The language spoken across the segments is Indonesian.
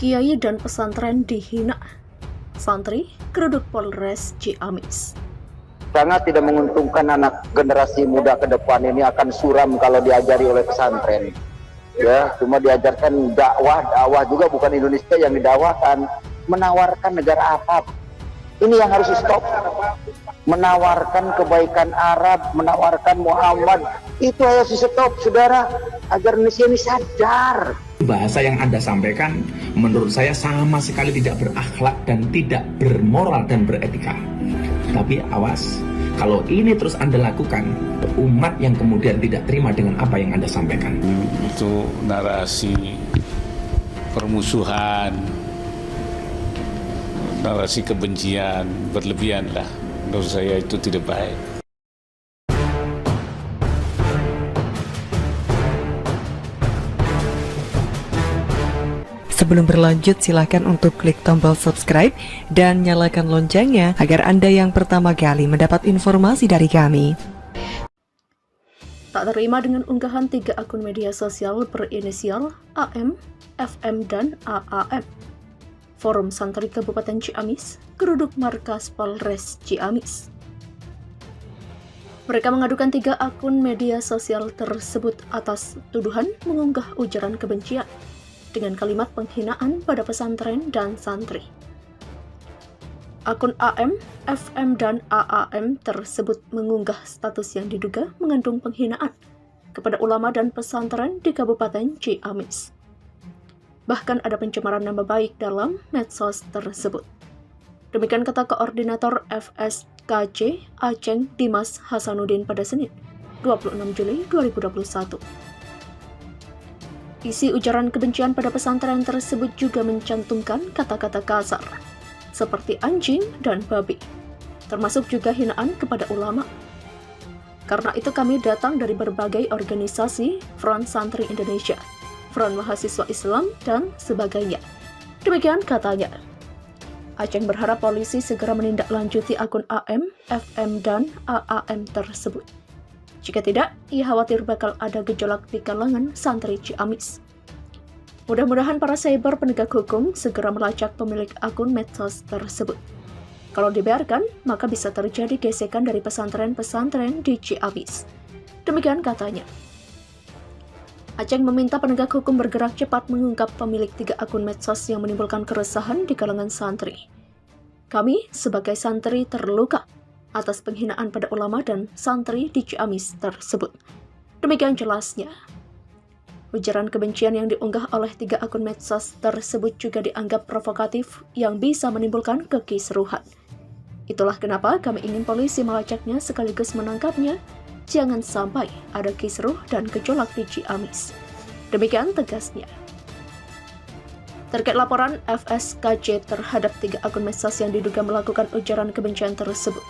Kiai dan pesantren dihina. Santri geruduk Polres Ciamis. Sangat tidak menguntungkan anak generasi muda ke depan ini akan suram kalau diajari oleh pesantren. Ya, cuma diajarkan dakwah juga bukan Indonesia yang didakwakan, menawarkan negara Arab. Ini yang harus stop. Menawarkan kebaikan Arab, menawarkan Muhammad, itu harus stop, saudara, agar Indonesia ini sadar. Bahasa yang Anda sampaikan menurut saya sama sekali tidak berakhlak dan tidak bermoral dan beretika. Tapi awas, kalau ini terus Anda lakukan, umat yang kemudian tidak terima dengan apa yang Anda sampaikan. Itu narasi permusuhan, narasi kebencian berlebihan lah. Menurut saya itu tidak baik. Sebelum berlanjut, silakan untuk klik tombol subscribe dan nyalakan loncengnya agar Anda yang pertama kali mendapat informasi dari kami. Tak terima dengan unggahan 3 akun media sosial berinisial AM, FM, dan AAM. Forum Santri Kabupaten Ciamis geruduk markas Polres Ciamis. Mereka mengadukan 3 akun media sosial tersebut atas tuduhan mengunggah ujaran kebencian dengan kalimat penghinaan pada pesantren dan santri. Akun AM, FM, dan AAM tersebut mengunggah status yang diduga mengandung penghinaan kepada ulama dan pesantren di Kabupaten Ciamis. Bahkan ada pencemaran nama baik dalam medsos tersebut. Demikian kata Koordinator FSKC Aceng Dimas Hasanuddin pada Senin, 26 Juli 2021. Isi ujaran kebencian pada pesantren tersebut juga mencantumkan kata-kata kasar, seperti anjing dan babi, termasuk juga hinaan kepada ulama. Karena itu kami datang dari berbagai organisasi, Front Santri Indonesia, Front Mahasiswa Islam, dan sebagainya. Demikian katanya. Aceng berharap polisi segera menindaklanjuti akun AM, FM, dan AAM tersebut. Jika tidak, ia khawatir bakal ada gejolak di kalangan santri Ciamis. Mudah-mudahan para cyber penegak hukum segera melacak pemilik akun medsos tersebut. Kalau dibiarkan, maka bisa terjadi gesekan dari pesantren-pesantren di Ciamis. Demikian katanya. Aceng meminta penegak hukum bergerak cepat mengungkap pemilik 3 akun medsos yang menimbulkan keresahan di kalangan santri. Kami, sebagai santri, terluka atas penghinaan pada ulama dan santri di Ciamis tersebut. Demikian jelasnya. Ujaran kebencian yang diunggah oleh 3 akun medsos tersebut juga dianggap provokatif yang bisa menimbulkan kekisruhan. Itulah kenapa kami ingin polisi melacaknya sekaligus menangkapnya. Jangan sampai ada kisruh dan gejolak di Ciamis. Demikian tegasnya. Terkait laporan FSKC terhadap 3 akun medsos yang diduga melakukan ujaran kebencian tersebut,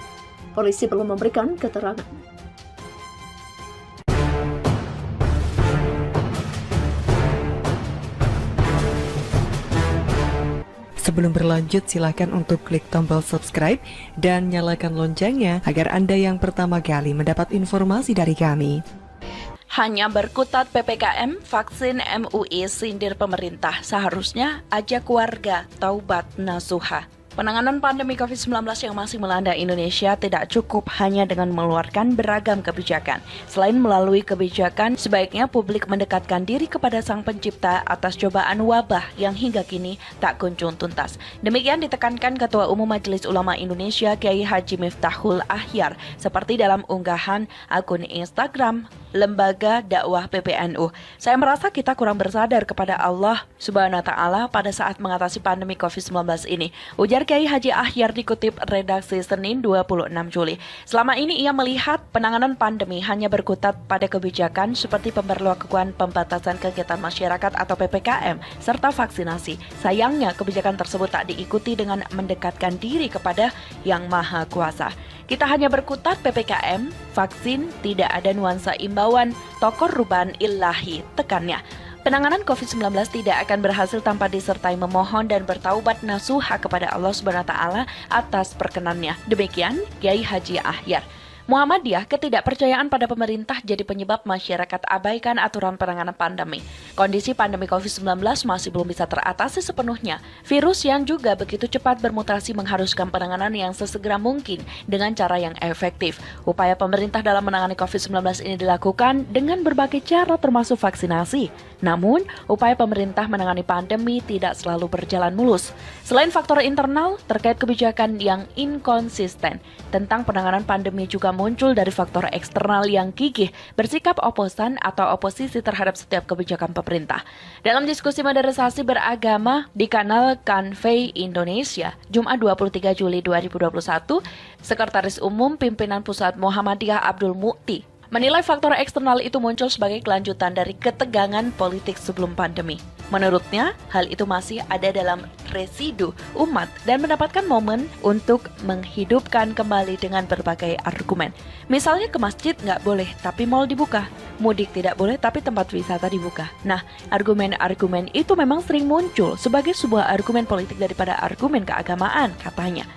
polisi belum memberikan keterangan. Sebelum berlanjut, silakan untuk klik tombol subscribe dan nyalakan loncengnya agar Anda yang pertama kali mendapat informasi dari kami. Hanya berkutat PPKM, vaksin MUI sindir pemerintah, seharusnya ajak warga taubat nasuha. Penanganan pandemi COVID-19 yang masih melanda Indonesia tidak cukup hanya dengan mengeluarkan beragam kebijakan. Selain melalui kebijakan, sebaiknya publik mendekatkan diri kepada Sang Pencipta atas cobaan wabah yang hingga kini tak kunjung tuntas. Demikian ditekankan Ketua Umum Majelis Ulama Indonesia Kiai Haji Miftahul Ahyar seperti dalam unggahan akun Instagram Lembaga Dakwah PPNU. Saya merasa kita kurang bersadar kepada Allah Subhanahu wa Ta'ala pada saat mengatasi pandemi COVID-19 ini. Ujar Kiai Haji Ahyar dikutip redaksi Senin 26 Juli. Selama ini ia melihat penanganan pandemi hanya berkutat pada kebijakan seperti pemberlakuan pembatasan kegiatan masyarakat atau PPKM serta vaksinasi. Sayangnya kebijakan tersebut tak diikuti dengan mendekatkan diri kepada Yang Maha Kuasa. Kita hanya berkutat PPKM, vaksin, tidak ada nuansa imbauan, tokor ruban ilahi, tekannya. Penanganan COVID-19 tidak akan berhasil tanpa disertai memohon dan bertaubat nasuha kepada Allah Subhanahu wa Ta'ala atas perkenannya. Demikian Kiai Haji Ahyar. Muhammadiyah, ketidakpercayaan pada pemerintah jadi penyebab masyarakat abaikan aturan penanganan pandemi. Kondisi pandemi COVID-19 masih belum bisa teratasi sepenuhnya. Virus yang juga begitu cepat bermutasi mengharuskan penanganan yang sesegera mungkin dengan cara yang efektif. Upaya pemerintah dalam menangani COVID-19 ini dilakukan dengan berbagai cara termasuk vaksinasi. Namun, upaya pemerintah menangani pandemi tidak selalu berjalan mulus. Selain faktor internal terkait kebijakan yang inkonsisten tentang penanganan pandemi juga muncul dari faktor eksternal yang gigih bersikap oposan atau oposisi terhadap setiap kebijakan pemerintah. Dalam diskusi modernisasi beragama di kanal Kanvey Indonesia, Jumat 23 Juli 2021, Sekretaris Umum Pimpinan Pusat Muhammadiyah Abdul Mukti menilai faktor eksternal itu muncul sebagai kelanjutan dari ketegangan politik sebelum pandemi. Menurutnya, hal itu masih ada dalam residu umat dan mendapatkan momen untuk menghidupkan kembali dengan berbagai argumen. Misalnya ke masjid nggak boleh, tapi mal dibuka. Mudik tidak boleh, tapi tempat wisata dibuka. Nah, argumen-argumen itu memang sering muncul sebagai sebuah argumen politik daripada argumen keagamaan, katanya.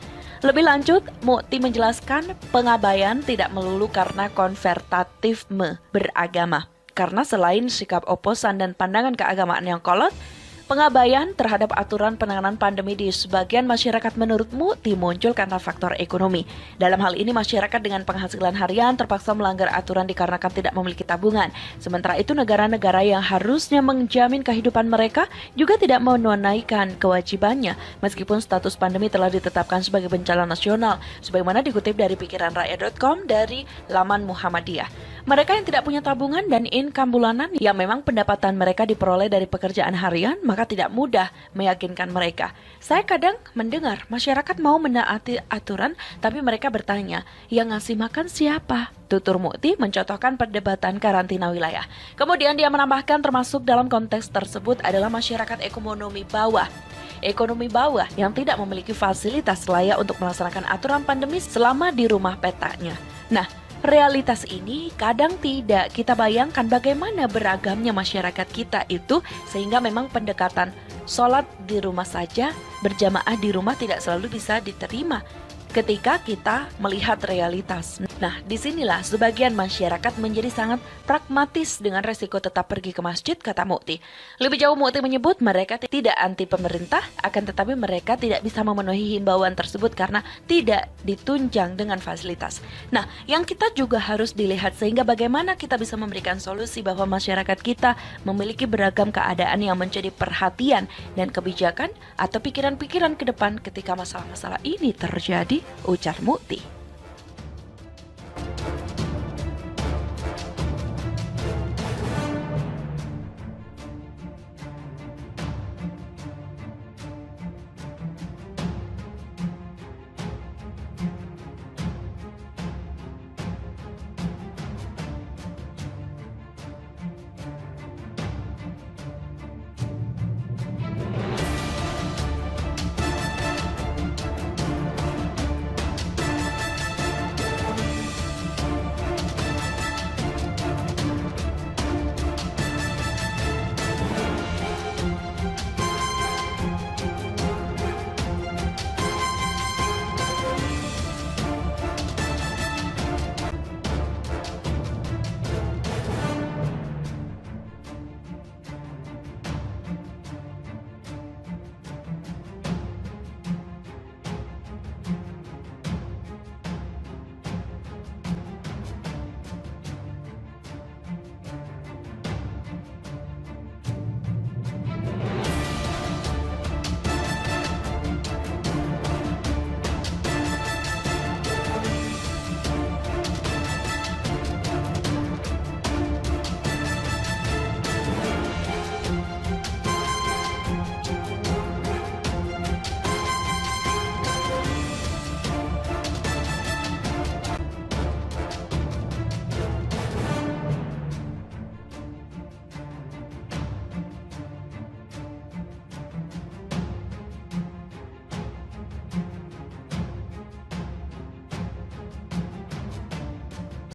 Lebih lanjut, Mukti menjelaskan pengabaian tidak melulu karena konvertatisme beragama. Karena selain sikap oposan dan pandangan keagamaan yang kolot, pengabaian terhadap aturan penanganan pandemi di sebagian masyarakat menurut Mukti muncul karena faktor ekonomi. Dalam hal ini masyarakat dengan penghasilan harian terpaksa melanggar aturan dikarenakan tidak memiliki tabungan. Sementara itu negara-negara yang harusnya menjamin kehidupan mereka juga tidak menunaikan kewajibannya meskipun status pandemi telah ditetapkan sebagai bencana nasional. Sebagaimana dikutip dari pikiranrakyat.com dari laman Muhammadiyah. Mereka yang tidak punya tabungan dan income bulanan yang memang pendapatan mereka diperoleh dari pekerjaan harian, maka tidak mudah meyakinkan mereka. Saya kadang mendengar masyarakat mau menaati aturan, tapi mereka bertanya, yang ngasih makan siapa? Tutur Mukti mencontohkan perdebatan karantina wilayah. Kemudian dia menambahkan termasuk dalam konteks tersebut adalah masyarakat ekonomi bawah. Ekonomi bawah yang tidak memiliki fasilitas layak untuk melaksanakan aturan pandemi selama di rumah petanya. Nah, realitas ini kadang tidak kita bayangkan bagaimana beragamnya masyarakat kita itu sehingga memang pendekatan sholat di rumah saja, berjamaah di rumah tidak selalu bisa diterima ketika kita melihat realitas. Nah, disinilah sebagian masyarakat menjadi sangat pragmatis dengan resiko tetap pergi ke masjid, kata Mukti. Lebih jauh Mukti menyebut mereka tidak anti pemerintah, akan tetapi mereka tidak bisa memenuhi himbauan tersebut karena tidak ditunjang dengan fasilitas. Nah, yang kita juga harus dilihat sehingga bagaimana kita bisa memberikan solusi bahwa masyarakat kita memiliki beragam keadaan yang menjadi perhatian dan kebijakan atau pikiran-pikiran ke depan ketika masalah-masalah ini terjadi, ujar Mukti.